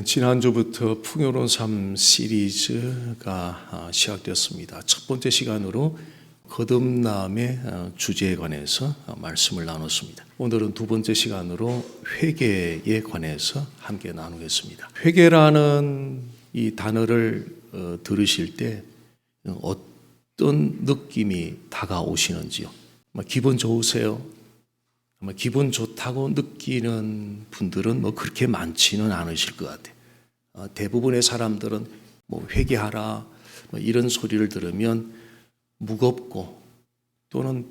지난주부터 풍요로운 삶 시리즈가 시작되었습니다. 첫 번째 시간으로 거듭남의 주제에 관해서 말씀을 나눴습니다. 오늘은 두 번째 시간으로 회개에 관해서 함께 나누겠습니다. 회개라는 이 단어를 들으실 때 어떤 느낌이 다가오시는지요? 기분 좋으세요? 기분 좋다고 느끼는 분들은 그렇게 많지는 않으실 것 같아요. 대부분의 사람들은 회개하라 이런 소리를 들으면 무겁고 또는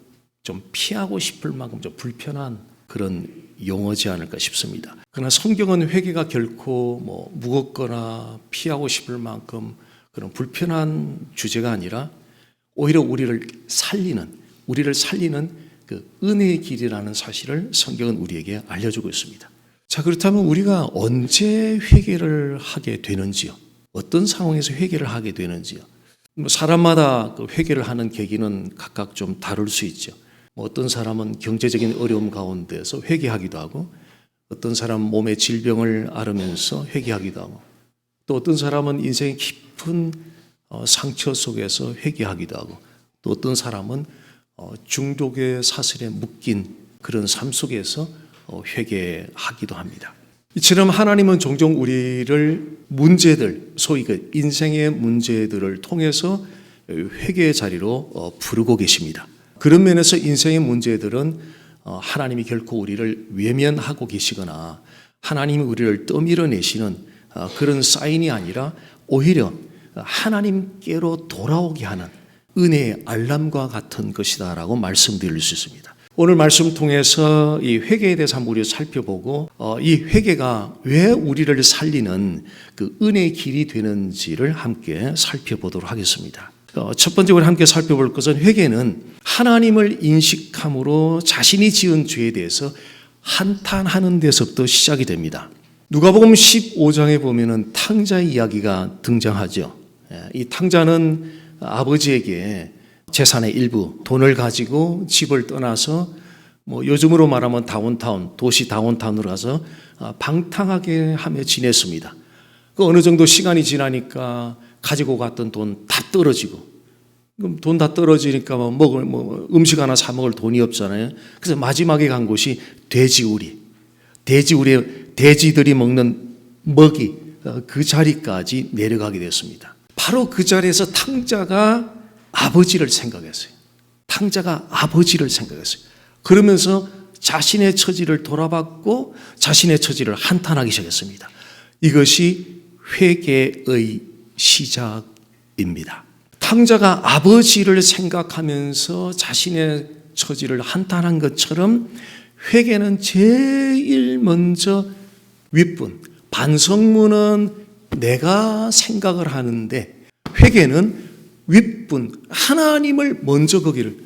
좀 피하고 싶을 만큼 좀 불편한 그런 용어지 않을까 싶습니다. 그러나 성경은 회개가 결코 무겁거나 피하고 싶을 만큼 그런 불편한 주제가 아니라 오히려 우리를 살리는 그 은혜의 길이라는 사실을 성경은 우리에게 알려주고 있습니다. 자, 그렇다면 우리가 언제 회개를 하게 되는지요? 어떤 상황에서 회개를 하게 되는지요? 사람마다 그 회개를 하는 계기는 각각 좀 다를 수 있죠. 어떤 사람은 경제적인 어려움 가운데서 회개하기도 하고, 어떤 사람은 몸의 질병을 앓으면서 회개하기도 하고, 또 어떤 사람은 인생의 깊은 상처 속에서 회개하기도 하고, 또 어떤 사람은 중독의 사슬에 묶인 그런 삶 속에서 회개하기도 합니다. 이처럼 하나님은 종종 우리를 문제들, 소위 그 인생의 문제들을 통해서 회개의 자리로 부르고 계십니다. 그런 면에서 인생의 문제들은 하나님이 결코 우리를 외면하고 계시거나 하나님이 우리를 떠밀어내시는 그런 사인이 아니라 오히려 하나님께로 돌아오게 하는 은혜의 알람과 같은 것이다라고 말씀드릴 수 있습니다. 오늘 말씀 통해서 이 회개에 대해서 한번 우리가 살펴보고 이 회개가 왜 우리를 살리는 그 은혜의 길이 되는지를 함께 살펴보도록 하겠습니다. 첫 번째 우리 함께 살펴볼 것은 회개는 하나님을 인식함으로 자신이 지은 죄에 대해서 한탄하는 데서부터 시작이 됩니다. 누가복음 15장에 보면은 탕자의 이야기가 등장하죠. 이 탕자는 아버지에게 재산의 일부, 돈을 가지고 집을 떠나서 요즘으로 말하면 도시 다운타운으로 가서 방탕하게 하며 지냈습니다. 그 어느 정도 시간이 지나니까 가지고 갔던 돈 다 떨어지고, 그럼 돈 다 떨어지니까 음식 하나 사 먹을 돈이 없잖아요. 그래서 마지막에 간 곳이 돼지우리, 돼지들이 먹는 먹이, 그 자리까지 내려가게 됐습니다. 바로 그 자리에서 탕자가 아버지를 생각했어요. 그러면서 자신의 처지를 돌아봤고 자신의 처지를 한탄하기 시작했습니다. 이것이 회개의 시작입니다. 탕자가 아버지를 생각하면서 자신의 처지를 한탄한 것처럼 회개는 제일 먼저 윗분, 반성문은 내가 생각을 하는데 회개는 윗분, 하나님을 먼저 거기를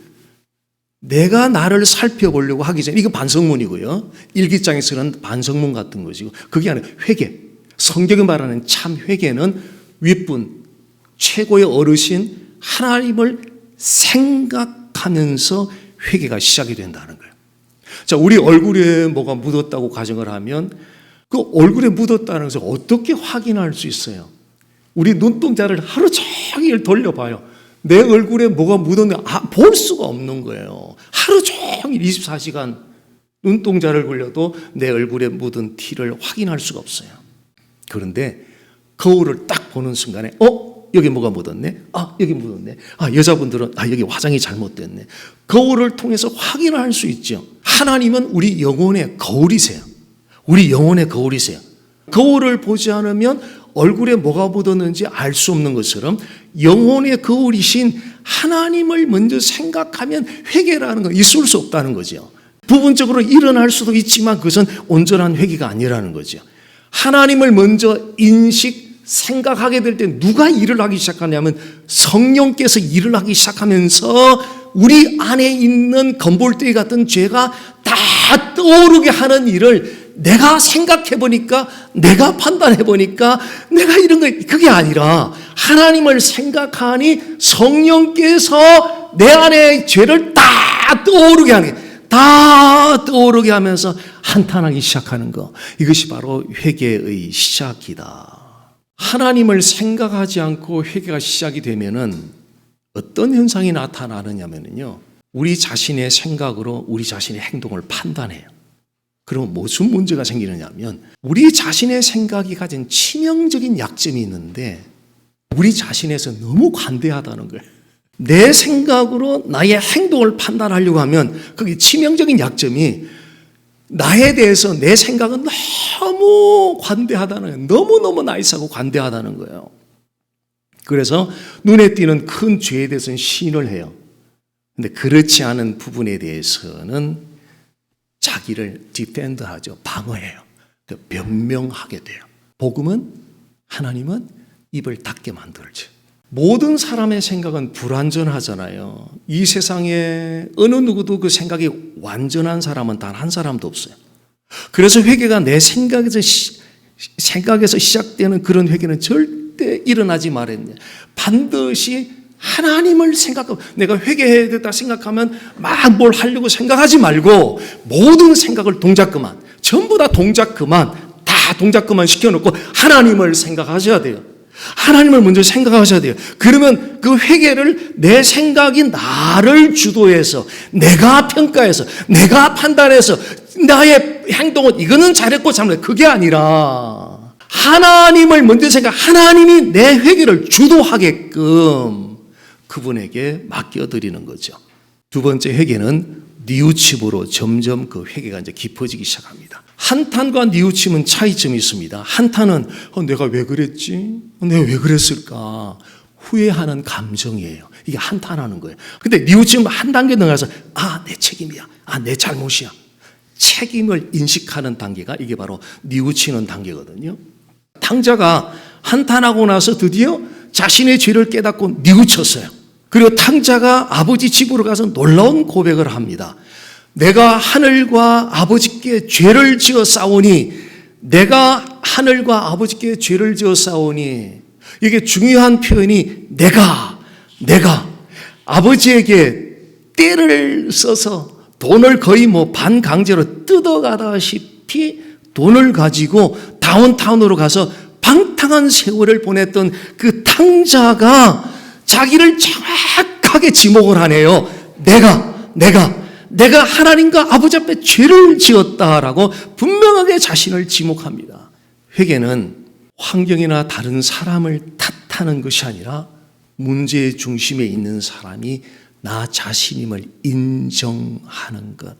내가 나를 살펴보려고 하기 전에, 이거 반성문이고요. 일기장에서는 반성문 같은 것이고, 그게 아니라 회개. 성경이 말하는 참 회개는 윗분, 최고의 어르신 하나님을 생각하면서 회개가 시작이 된다는 거예요. 자, 우리 얼굴에 뭐가 묻었다고 가정을 하면 그 얼굴에 묻었다는 것을 어떻게 확인할 수 있어요? 우리 눈동자를 하루 종일 돌려봐요. 내 얼굴에 뭐가 묻었는데 볼 수가 없는 거예요. 하루 종일 24시간 눈동자를 굴려도 내 얼굴에 묻은 티를 확인할 수가 없어요. 그런데 거울을 딱 보는 순간에 여기 뭐가 묻었네? 여기 묻었네. 여자분들은 여기 화장이 잘못됐네. 거울을 통해서 확인할 수 있죠. 하나님은 우리 영혼의 거울이세요. 거울을 보지 않으면 얼굴에 뭐가 묻었는지 알 수 없는 것처럼 영혼의 거울이신 하나님을 먼저 생각하면 회개라는 건 있을 수 없다는 거죠. 부분적으로 일어날 수도 있지만 그것은 온전한 회개가 아니라는 거죠. 하나님을 먼저 생각하게 될 때 누가 일을 하기 시작하냐면 성령께서 일을 하기 시작하면서 우리 안에 있는 건볼대기 같은 죄가 다 떠오르게 하는 일을 내가 생각해보니까, 내가 판단해보니까, 내가 이런 거, 그게 아니라 하나님을 생각하니 성령께서 내 안에 죄를 다 떠오르게 하는, 다 떠오르게 하면서 한탄하기 시작하는 것. 이것이 바로 회개의 시작이다. 하나님을 생각하지 않고 회개가 시작이 되면은 어떤 현상이 나타나느냐면요. 우리 자신의 생각으로 우리 자신의 행동을 판단해요. 그럼 무슨 문제가 생기느냐면 우리 자신의 생각이 가진 치명적인 약점이 있는데 우리 자신에서 너무 관대하다는 거예요. 내 생각으로 나의 행동을 판단하려고 하면 거기 치명적인 약점이 나에 대해서 내 생각은 너무 관대하다는 거예요. 너무너무 나이스하고 관대하다는 거예요. 그래서 눈에 띄는 큰 죄에 대해서는 시인을 해요. 근데 그렇지 않은 부분에 대해서는 자기를 디펜드하죠. 방어해요. 변명하게 돼요. 복음은 하나님은 입을 닫게 만들죠. 모든 사람의 생각은 불완전하잖아요. 이 세상에 어느 누구도 그 생각이 완전한 사람은 단 한 사람도 없어요. 그래서 회개가 내 생각에서 시작되는 그런 회개는 절대 일어나지 말았냐. 반드시 하나님을 생각하고 내가 회개해야 되겠다 생각하면 막 뭘 하려고 생각하지 말고 모든 생각을 동작 그만, 전부 다 동작 그만, 다 동작 그만 시켜놓고 하나님을 생각하셔야 돼요. 하나님을 먼저 생각하셔야 돼요. 그러면 그 회개를 내 생각이 나를 주도해서 내가 평가해서 내가 판단해서 나의 행동은 이거는 잘했고 잘못했고 그게 아니라 하나님을 먼저 생각, 하나님이 내 회개를 주도하게끔 그분에게 맡겨드리는 거죠. 두 번째 회개는 뉘우침으로 점점 그 회개가 이제 깊어지기 시작합니다. 한탄과 뉘우침은 차이점이 있습니다. 한탄은 내가 왜 그랬지? 내가 왜 그랬을까? 후회하는 감정이에요. 이게 한탄하는 거예요. 근데 뉘우침은 한 단계 나가서 내 책임이야. 내 잘못이야. 책임을 인식하는 단계가 이게 바로 뉘우치는 단계거든요. 탕자가 한탄하고 나서 드디어 자신의 죄를 깨닫고 뉘우쳤어요. 그리고 탕자가 아버지 집으로 가서 놀라운 고백을 합니다. 내가 하늘과 아버지께 죄를 지어 싸우니 내가 하늘과 아버지께 죄를 지어 싸우니 이게 중요한 표현이 내가 아버지에게 떼를 써서 돈을 거의 반강제로 뜯어가다시피 돈을 가지고 다운타운으로 가서 방탕한 세월을 보냈던 그 탕자가 자기를 정확하게 지목을 하네요. 내가 하나님과 아버지 앞에 죄를 지었다라고 분명하게 자신을 지목합니다. 회개는 환경이나 다른 사람을 탓하는 것이 아니라 문제의 중심에 있는 사람이 나 자신임을 인정하는 것,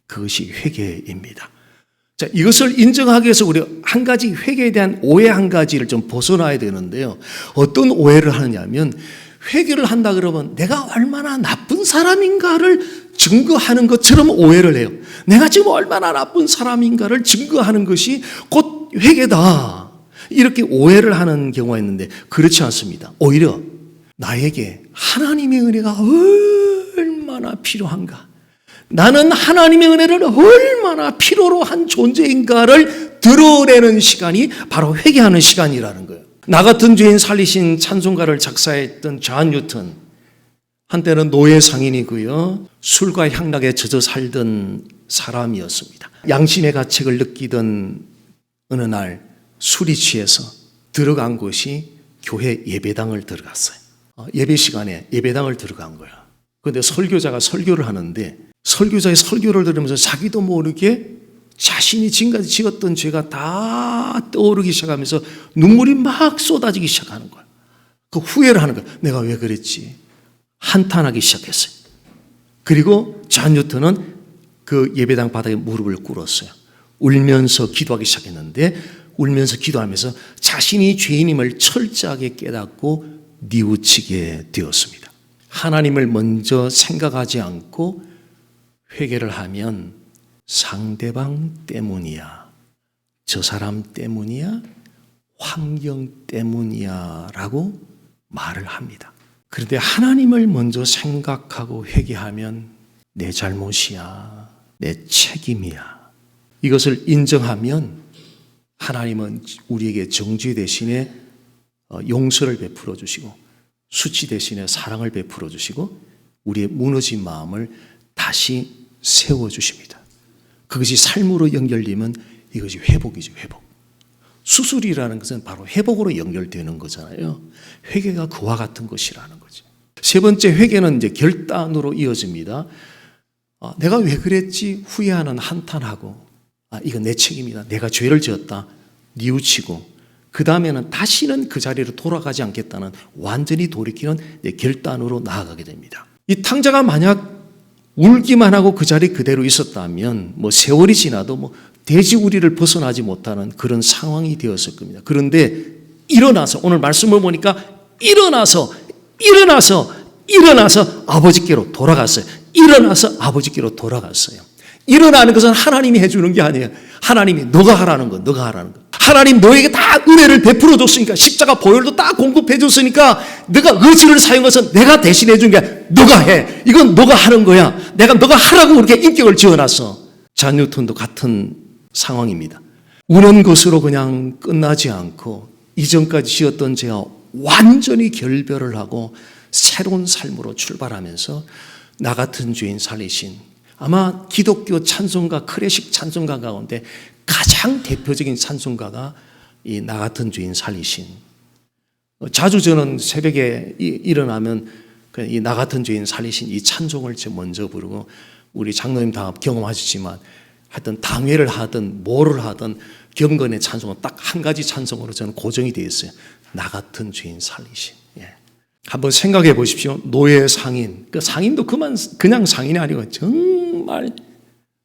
그것이 회개입니다. 자, 이것을 인정하기 위해서 우리 한 가지 회개에 대한 오해 한 가지를 좀 벗어나야 되는데요. 어떤 오해를 하느냐면 회개를 한다 그러면 내가 얼마나 나쁜 사람인가를 증거하는 것처럼 오해를 해요. 내가 지금 얼마나 나쁜 사람인가를 증거하는 것이 곧 회개다. 이렇게 오해를 하는 경우가 있는데 그렇지 않습니다. 오히려 나에게 하나님의 은혜가 얼마나 필요한가, 나는 하나님의 은혜를 얼마나 필요로 한 존재인가를 드러내는 시간이 바로 회개하는 시간이라는 거예요. 나 같은 죄인 살리신 찬송가를 작사했던 존 뉴턴, 한때는 노예 상인이고요, 술과 향락에 젖어 살던 사람이었습니다. 양심의 가책을 느끼던 어느 날 술이 취해서 들어간 곳이 교회 예배당을 들어갔어요. 예배 시간에 예배당을 들어간 거야. 그런데 설교자가 설교를 하는데 설교자의 설교를 들으면서 자기도 모르게 자신이 지금까지 지었던 죄가 다 떠오르기 시작하면서 눈물이 막 쏟아지기 시작하는 거야. 그 후회를 하는 거야. 내가 왜 그랬지? 한탄하기 시작했어요. 그리고 존 뉴턴은 그 예배당 바닥에 무릎을 꿇었어요. 울면서 기도하기 시작했는데 울면서 기도하면서 자신이 죄인임을 철저하게 깨닫고 뉘우치게 되었습니다. 하나님을 먼저 생각하지 않고 회개를 하면 상대방 때문이야, 저 사람 때문이야, 환경 때문이야 라고 말을 합니다. 그런데 하나님을 먼저 생각하고 회개하면 내 잘못이야, 내 책임이야, 이것을 인정하면 하나님은 우리에게 정죄 대신에 용서를 베풀어 주시고 수치 대신에 사랑을 베풀어 주시고 우리의 무너진 마음을 다시 세워주십니다. 그것이 삶으로 연결되면 이것이 회복이죠, 회복. 수술이라는 것은 바로 회복으로 연결되는 거잖아요. 회개가 그와 같은 것이라는 거죠. 세 번째 회개는 이제 결단으로 이어집니다. 내가 왜 그랬지 후회하는 한탄하고, 이건 내 책임이다. 내가 죄를 지었다. 뉘우치고, 그 다음에는 다시는 그 자리로 돌아가지 않겠다는 완전히 돌이키는 결단으로 나아가게 됩니다. 이 탕자가 만약 울기만 하고 그 자리 그대로 있었다면 뭐 세월이 지나도 뭐 돼지우리를 벗어나지 못하는 그런 상황이 되었을 겁니다. 그런데 일어나서, 오늘 말씀을 보니까 일어나서 아버지께로 돌아갔어요. 일어나서 아버지께로 돌아갔어요. 일어나는 것은 하나님이 해주는 게 아니에요. 하나님이 너가 하라는 거. 하나님 너에게 다 은혜를 베풀어 줬으니까, 십자가 보혈도 다 공급해 줬으니까 너가 의지를 사용해서 내가 대신해 준 게 너가 해. 이건 너가 하는 거야. 내가 너가 하라고 그렇게 인격을 지어놨어. 잔 뉴턴도 같은 상황입니다. 우는 것으로 그냥 끝나지 않고 이전까지 지었던 죄와 완전히 결별을 하고 새로운 삶으로 출발하면서 나 같은 죄인 살리신, 아마 기독교 찬송가, 클래식 찬송가 가운데 가장 대표적인 찬송가가 이 나 같은 죄인 살리신. 자주 저는 새벽에 일어나면 이 나 같은 죄인 살리신 이 찬송을 먼저 부르고, 우리 장로님 다 경험하시지만 하여튼 당회를 하든 뭐를 하든 경건의 찬송은 딱 한 가지 찬송으로 저는 고정이 되어 있어요. 나 같은 죄인 살리신. 한번 생각해 보십시오. 노예 상인. 그 상인도 그냥 상인이 아니고 정말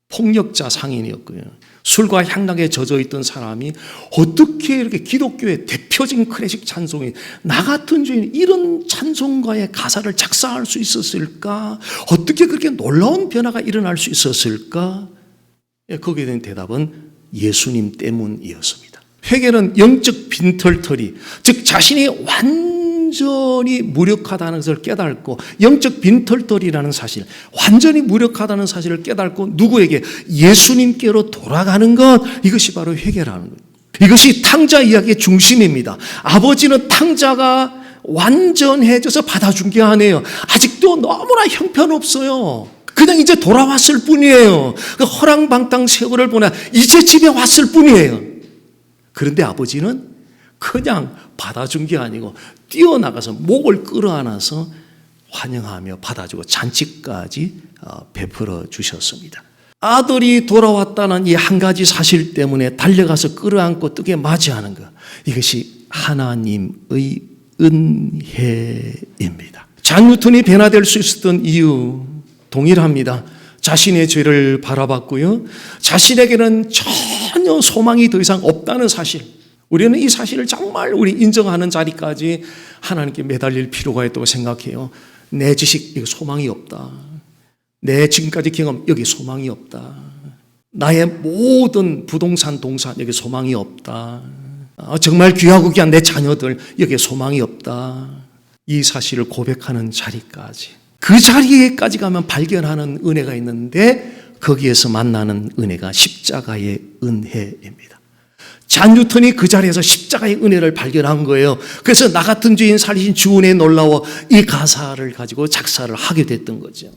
폭력자 상인이었고요. 술과 향락에 젖어 있던 사람이 어떻게 이렇게 기독교의 대표적인 클래식 찬송이 나 같은 죄인, 이런 찬송가의 가사를 작사할 수 있었을까? 어떻게 그렇게 놀라운 변화가 일어날 수 있었을까? 거기에 대한 대답은 예수님 때문이었습니다. 회개는 영적 빈털터리, 즉 자신이 완전히 무력하다는 것을 깨닫고, 영적 빈털터리라는 사실, 완전히 무력하다는 사실을 깨닫고 누구에게? 예수님께로 돌아가는 것, 이것이 바로 회개라는 거예요. 이것이 탕자 이야기의 중심입니다. 아버지는 탕자가 완전해져서 받아준 게 아니에요. 아직도 너무나 형편없어요. 그냥 이제 돌아왔을 뿐이에요. 그 허랑방탕 세월을 보내 이제 집에 왔을 뿐이에요. 그런데 아버지는 그냥 받아준 게 아니고 뛰어나가서 목을 끌어안아서 환영하며 받아주고 잔치까지 베풀어 주셨습니다. 아들이 돌아왔다는 이 한 가지 사실 때문에 달려가서 끌어안고 뜨게 맞이하는 것, 이것이 하나님의 은혜입니다. 잔 뉴턴이 변화될 수 있었던 이유 동일합니다. 자신의 죄를 바라봤고요, 자신에게는 전혀 소망이 더 이상 없다는 사실, 우리는 이 사실을 정말 우리 인정하는 자리까지 하나님께 매달릴 필요가 있다고 생각해요. 내 지식, 여기 소망이 없다. 내 지금까지 경험, 여기 소망이 없다. 나의 모든 부동산, 동산, 여기 소망이 없다. 정말 귀하고 귀한 내 자녀들, 여기에 소망이 없다. 이 사실을 고백하는 자리까지, 그 자리에까지 가면 발견하는 은혜가 있는데, 거기에서 만나는 은혜가 십자가의 은혜입니다. 잔 뉴턴이 그 자리에서 십자가의 은혜를 발견한 거예요. 그래서 나 같은 죄인 살리신 주 은혜에 놀라워 이 가사를 가지고 작사를 하게 됐던 거죠.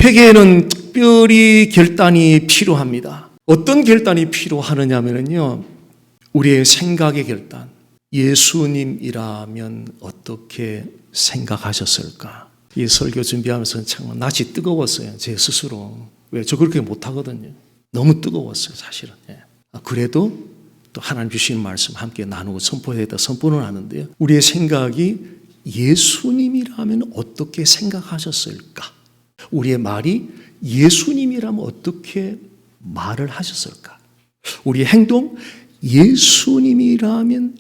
회개에는 특별히 결단이 필요합니다. 어떤 결단이 필요하느냐면요, 우리의 생각의 결단. 예수님이라면 어떻게 생각하셨을까? 이 설교 준비하면서 정말 낯이 뜨거웠어요. 제 스스로. 왜? 저 그렇게 못하거든요. 너무 뜨거웠어요, 사실은. 그래도 또 하나님 주시는 말씀 함께 나누고 선포해야겠다 선포는 하는데요, 우리의 생각이 예수님이라면 어떻게 생각하셨을까? 우리의 말이 예수님이라면 어떻게 말을 하셨을까? 우리의 행동, 예수님이라면,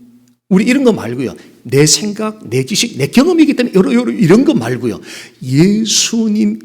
우리 이런 거 말고요, 내 생각, 내 지식, 내 경험이기 때문에 이런 거 말고요, 예수님이라면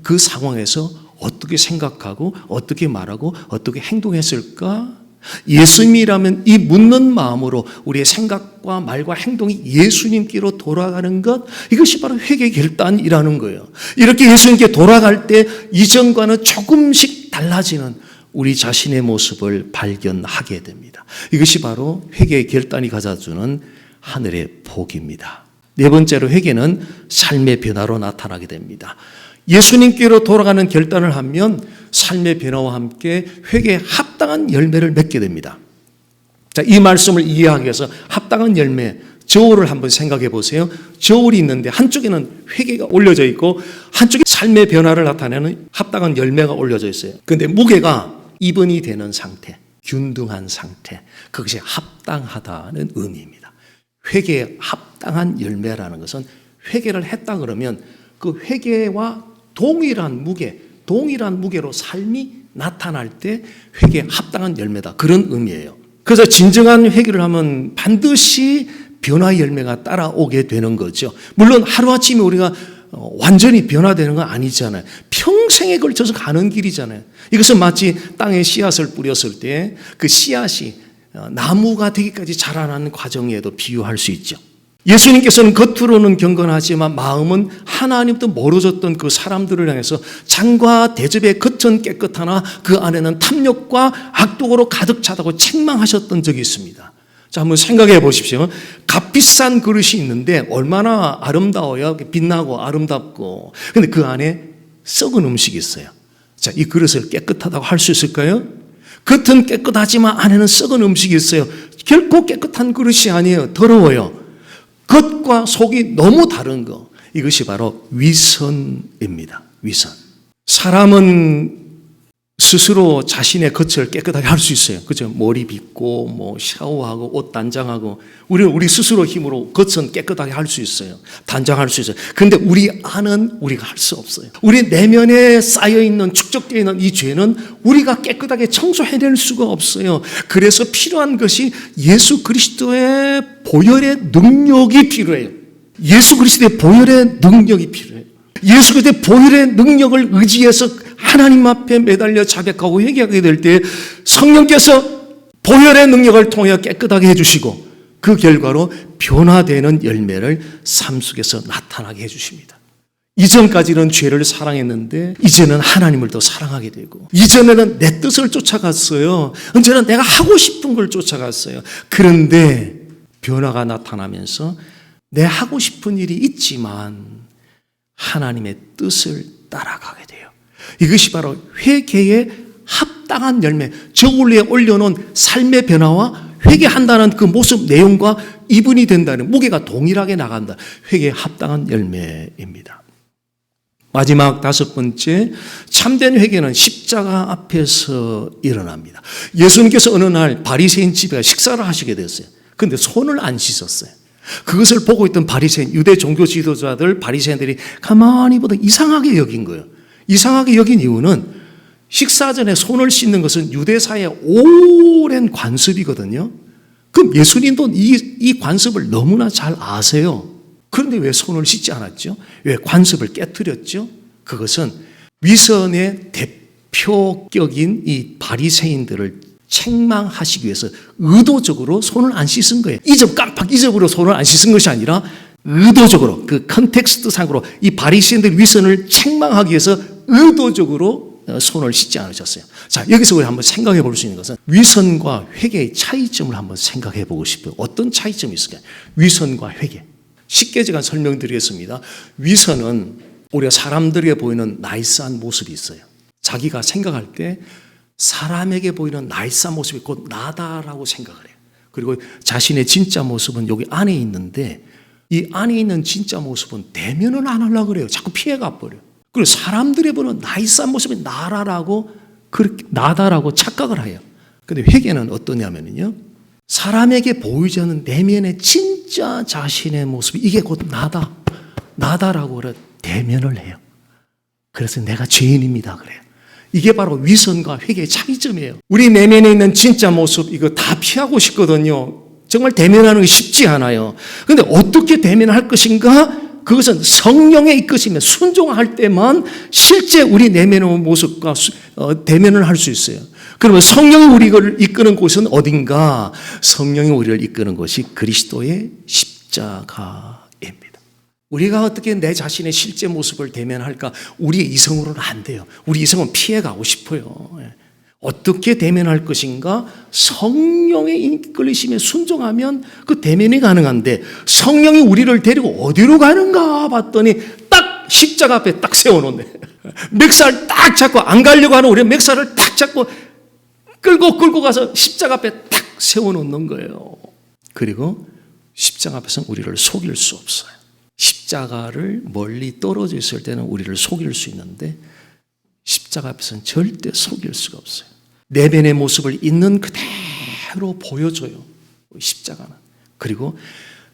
그 상황에서 어떻게 생각하고 어떻게 말하고 어떻게 행동했을까? 예수님이라면 이 묻는 마음으로 우리의 생각과 말과 행동이 예수님께로 돌아가는 것, 이것이 바로 회개 결단이라는 거예요. 이렇게 예수님께 돌아갈 때 이전과는 조금씩 달라지는 우리 자신의 모습을 발견하게 됩니다. 이것이 바로 회개의 결단이 가져주는 하늘의 복입니다. 네 번째로 회개는 삶의 변화로 나타나게 됩니다. 예수님께로 돌아가는 결단을 하면 삶의 변화와 함께 회개에 합당한 열매를 맺게 됩니다. 자, 이 말씀을 이해하기 위해서 합당한 열매, 저울을 한번 생각해 보세요. 저울이 있는데 한쪽에는 회개가 올려져 있고 한쪽에 삶의 변화를 나타내는 합당한 열매가 올려져 있어요. 그런데 무게가 2분이 되는 상태, 균등한 상태, 그것이 합당하다는 의미입니다. 회개에 합당한 열매라는 것은 회개를 했다 그러면 그 회개와 동일한 무게로 삶이 나타날 때 회개에 합당한 열매다, 그런 의미예요. 그래서 진정한 회개를 하면 반드시 변화의 열매가 따라오게 되는 거죠. 물론 하루아침에 우리가 완전히 변화되는 건 아니잖아요. 평생에 걸쳐서 가는 길이잖아요. 이것은 마치 땅에 씨앗을 뿌렸을 때 그 씨앗이 나무가 되기까지 자라나는 과정에도 비유할 수 있죠. 예수님께서는 겉으로는 경건하지만 마음은 하나님부터 멀어졌던 그 사람들을 향해서 창과 대접의 겉은 깨끗하나 그 안에는 탐욕과 악독으로 가득 차다고 책망하셨던 적이 있습니다. 자, 한번 생각해 보십시오. 값비싼 그릇이 있는데 얼마나 아름다워요. 빛나고 아름답고. 근데 그 안에 썩은 음식이 있어요. 자, 이 그릇을 깨끗하다고 할 수 있을까요? 겉은 깨끗하지만 안에는 썩은 음식이 있어요. 결코 깨끗한 그릇이 아니에요. 더러워요. 겉과 속이 너무 다른 거. 이것이 바로 위선입니다. 위선. 사람은 스스로 자신의 겉을 깨끗하게 할 수 있어요. 그죠? 머리 빗고, 샤워하고, 옷 단장하고. 우리 스스로 힘으로 겉은 깨끗하게 할 수 있어요. 단장할 수 있어요. 근데 우리 안은 우리가 할 수 없어요. 우리 내면에 쌓여있는, 축적되어 있는 이 죄는 우리가 깨끗하게 청소해낼 수가 없어요. 그래서 필요한 것이 예수 그리스도의 보혈의 능력이 필요해요. 예수 그리스도의 보혈의 능력이 필요해요. 예수 그리스도의 보혈의 능력을 의지해서 하나님 앞에 매달려 자백하고 회개하게 될 때 성령께서 보혈의 능력을 통해 깨끗하게 해주시고 그 결과로 변화되는 열매를 삶 속에서 나타나게 해주십니다. 이전까지는 죄를 사랑했는데 이제는 하나님을 더 사랑하게 되고, 이전에는 내 뜻을 쫓아갔어요. 이제는 내가 하고 싶은 걸 쫓아갔어요. 그런데 변화가 나타나면서 내 하고 싶은 일이 있지만 하나님의 뜻을 따라가게 돼요. 이것이 바로 회개의 합당한 열매, 저울 위에 올려놓은 삶의 변화와 회개한다는 그 모습 내용과 이분이 된다는, 무게가 동일하게 나간다. 회개의 합당한 열매입니다. 마지막 다섯 번째, 참된 회개는 십자가 앞에서 일어납니다. 예수님께서 어느 날 바리새인 집에 식사를 하시게 됐어요. 그런데 손을 안 씻었어요. 그것을 보고 있던 바리새인, 유대 종교 지도자들, 바리새인들이 가만히 보다 이상하게 여긴 거예요. 이상하게 여긴 이유는 식사 전에 손을 씻는 것은 유대사의 오랜 관습이거든요. 그럼 예수님도 이 관습을 너무나 잘 아세요. 그런데 왜 손을 씻지 않았죠? 왜 관습을 깨뜨렸죠? 그것은 위선의 대표격인 이 바리새인들을 책망하시기 위해서 의도적으로 손을 안 씻은 거예요. 깜빡 잊어버려 손을 안 씻은 것이 아니라 의도적으로, 그 컨텍스트 상으로 이 바리새인들 위선을 책망하기 위해서 의도적으로 손을 씻지 않으셨어요. 자, 여기서 우리 한번 생각해 볼 수 있는 것은 위선과 회개의 차이점을 한번 생각해 보고 싶어요. 어떤 차이점이 있을까요? 위선과 회개. 쉽게 제가 설명드리겠습니다. 위선은 우리가 사람들에게 보이는 나이스한 모습이 있어요. 자기가 생각할 때 사람에게 보이는 나이스한 모습이 곧 나다라고 생각을 해요. 그리고 자신의 진짜 모습은 여기 안에 있는데 이 안에 있는 진짜 모습은 대면을 안 하려고 그래요. 자꾸 피해가 버려요. 그리고 사람들이 보는 나이스한 모습이 나다라고 착각을 해요. 그런데 회개는 어떠냐면요, 사람에게 보이지 않는 내면의 진짜 자신의 모습이 이게 곧 나다라고 그래 대면을 해요. 그래서 내가 죄인입니다 그래요. 이게 바로 위선과 회개의 차이점이에요. 우리 내면에 있는 진짜 모습, 이거 다 피하고 싶거든요. 정말 대면하는 게 쉽지 않아요. 그런데 어떻게 대면할 것인가? 그것은 성령의 이끄심에 순종할 때만 실제 우리 내면의 모습과 대면을 할 수 있어요. 그러면 성령이 우리를 이끄는 곳은 어딘가? 성령이 우리를 이끄는 것이 그리스도의 십자가입니다. 우리가 어떻게 내 자신의 실제 모습을 대면할까? 우리의 이성으로는 안 돼요. 우리 이성은 피해가고 싶어요. 어떻게 대면할 것인가? 성령의 이끌리심에 순종하면 그 대면이 가능한데 성령이 우리를 데리고 어디로 가는가 봤더니 딱 십자가 앞에 딱 세워놓네. 맥살 딱 잡고 안 가려고 하는 우리 맥살을 딱 잡고 끌고 가서 십자가 앞에 딱 세워놓는 거예요. 그리고 십자가 앞에서는 우리를 속일 수 없어요. 십자가를 멀리 떨어져 있을 때는 우리를 속일 수 있는데 십자가 앞에서는 절대 속일 수가 없어요. 내면의 모습을 있는 그대로 보여줘요. 십자가는. 그리고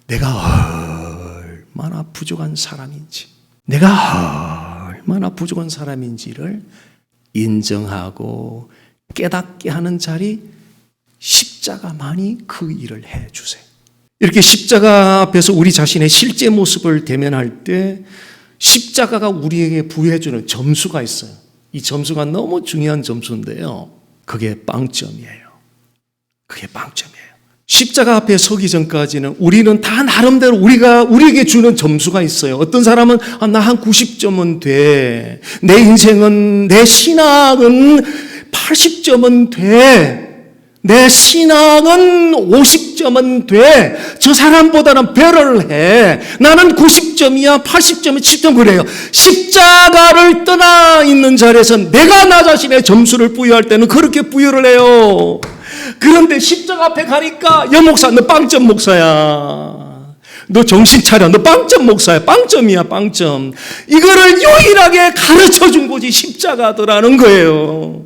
내가 얼마나 부족한 사람인지, 내가 얼마나 부족한 사람인지를 인정하고 깨닫게 하는 자리, 십자가만이 그 일을 해주세요. 이렇게 십자가 앞에서 우리 자신의 실제 모습을 대면할 때 십자가가 우리에게 부여해주는 점수가 있어요. 이 점수가 너무 중요한 점수인데요. 그게 빵점이에요. 그게 빵점이에요. 십자가 앞에 서기 전까지는 우리는 다 나름대로 우리에게 주는 점수가 있어요. 어떤 사람은 나 한 90점은 돼. 내 인생은, 내 신앙은 80점은 돼. 내 신앙은 50점은 돼. 저 사람보다는 배를 해. 나는 90점이야, 80점이 70점 그래요. 십자가를 떠나 있는 자리에서 내가 나 자신의 점수를 부여할 때는 그렇게 부여를 해요. 그런데 십자가 앞에 가니까 여 목사, 너 빵점 목사야. 너 정신 차려. 너 빵점 목사야. 빵점이야, 빵점. 이거를 유일하게 가르쳐 준 곳이 십자가더라는 거예요.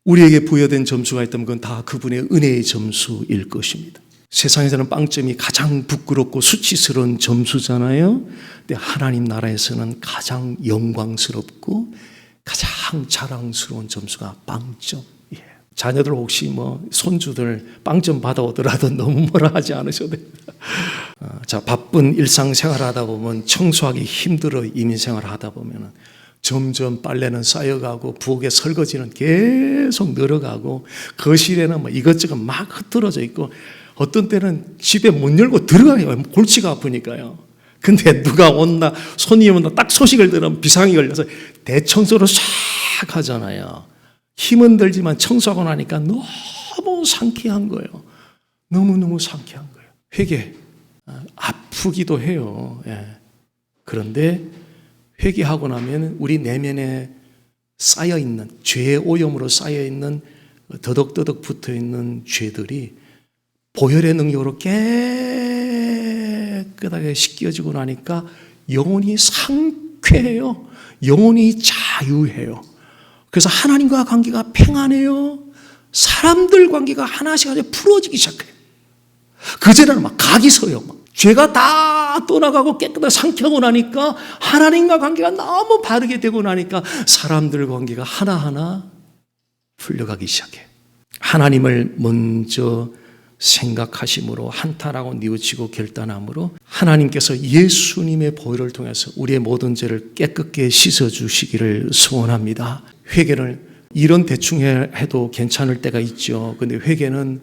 우리에게 부여된 점수가 있다면 그건 다 그분의 은혜의 점수일 것입니다. 세상에서는 빵점이 가장 부끄럽고 수치스러운 점수잖아요. 근데 하나님 나라에서는 가장 영광스럽고 가장 자랑스러운 점수가 빵점이에요. 자녀들 혹시 손주들 빵점 받아오더라도 너무 뭐라 하지 않으셔도 됩니다. 자, 바쁜 일상생활 하다 보면 청소하기 힘들어. 이민생활 하다 보면 점점 빨래는 쌓여가고 부엌에 설거지는 계속 늘어가고 거실에는 이것저것 막 흩어져 있고 어떤 때는 집에 못 열고 들어가요. 골치가 아프니까요. 근데 누가 온다, 손님 온다, 딱 소식을 들으면 비상이 걸려서 대청소를 싹 하잖아요. 힘은 들지만 청소하고 나니까 너무 상쾌한 거예요. 너무너무 상쾌한 거예요. 회개, 아프기도 해요. 그런데 회개하고 나면 우리 내면에 쌓여있는, 죄의 오염으로 쌓여있는, 더덕더덕 붙어있는 죄들이 보혈의 능력으로 깨끗하게 씻겨지고 나니까 영혼이 상쾌해요. 영혼이 자유해요. 그래서 하나님과 관계가 평안해요. 사람들 관계가 하나씩 풀어지기 시작해요. 그전에는 막 각이 서요. 죄가 다 떠나가고 깨끗하게 상쾌하고 나니까 하나님과 관계가 너무 바르게 되고 나니까 사람들 관계가 하나하나 풀려가기 시작해요. 하나님을 먼저 생각하심으로 한탄하고 뉘우치고 결단함으로 하나님께서 예수님의 보혈을 통해서 우리의 모든 죄를 깨끗게 씻어주시기를 소원합니다. 회개를 이런 대충 해도 괜찮을 때가 있죠. 근데 회개는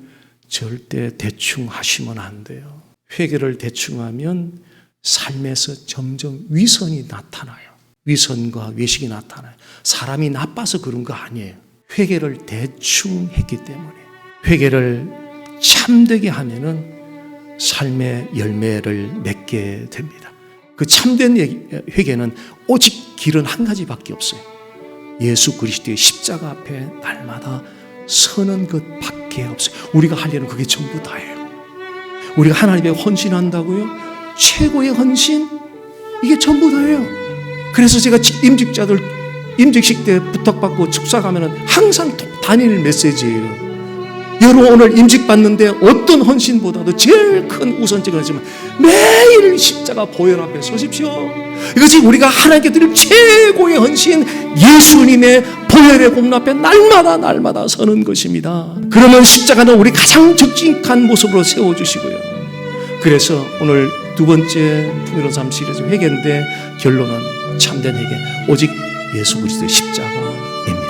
절대 대충 하시면 안 돼요. 회개를 대충 하면 삶에서 점점 위선이 나타나요. 위선과 외식이 나타나요. 사람이 나빠서 그런 거 아니에요. 회개를 대충 했기 때문에. 회개를 참되게 하면은 삶의 열매를 맺게 됩니다. 그 참된 회개는 오직 길은 한 가지밖에 없어요. 예수 그리스도의 십자가 앞에 날마다 서는 것밖에 없어요. 우리가 하려는 그게 전부 다예요. 우리가 하나님께 헌신한다고요? 최고의 헌신? 이게 전부 다예요. 그래서 제가 임직자들 임직식 때 부탁받고 축사 가면은 항상 단일 메시지예요. 여러분 오늘 임직 받는데 어떤 헌신보다도 제일 큰 우선적인 하지만 매일 십자가 보혈 앞에 서십시오. 이것이 우리가 하나님께 드릴 최고의 헌신, 예수님의 보혈의 공로 앞에 날마다 서는 것입니다. 그러면 십자가는 우리 가장 적직한 모습으로 세워주시고요. 그래서 오늘 두 번째 풍요로운 삶 시리즈 회개인데 결론은 참된 회개, 오직 예수 그리스도의 십자가입니다.